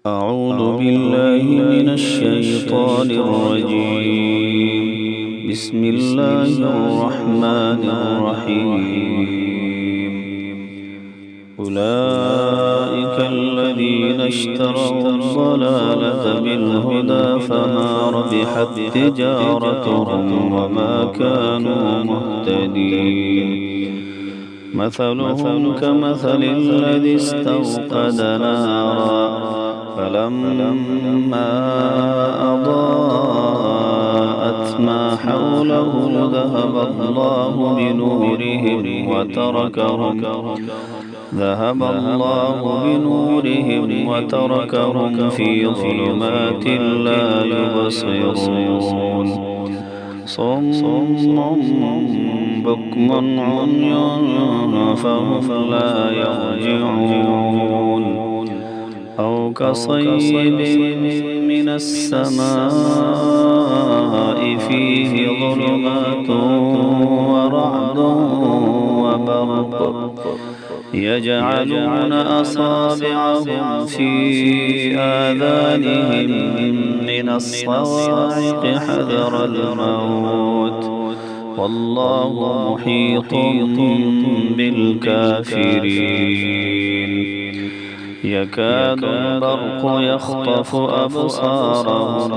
أعوذ بالله من الشيطان الرجيم. بسم الله الرحمن الرحيم. أولئك الذين اشتروا الضلالة بالهدى فما ربحت تجارتهم وما كانوا مهتدين. مثلهم كمثل الذي استوقد نارا فلما أضاءت ما حوله ذهب الله بنورهم وتركهم في ظلمات لا يبصرون. صم بكم عمي فهم لا يرجعون. أو كصيب من السماء فيه ظلمات ورعد وبرق يجعلون أصابعهم في آذانهم من الصواعق حذر الموت والله محيط بالكافرين. يكاد البرق يخطف أبصارهم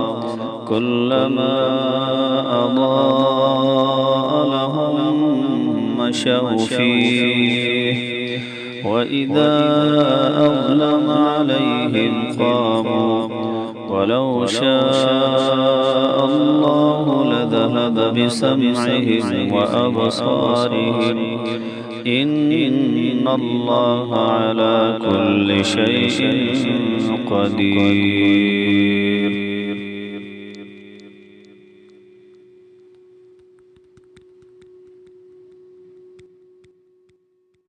كلما أضاء لهم مشوا فيه وإذا أظلم عليهم قاموا ولو شاء الله لذهب بسمعهم وأبصارهم إن الله على كل شيء قدير.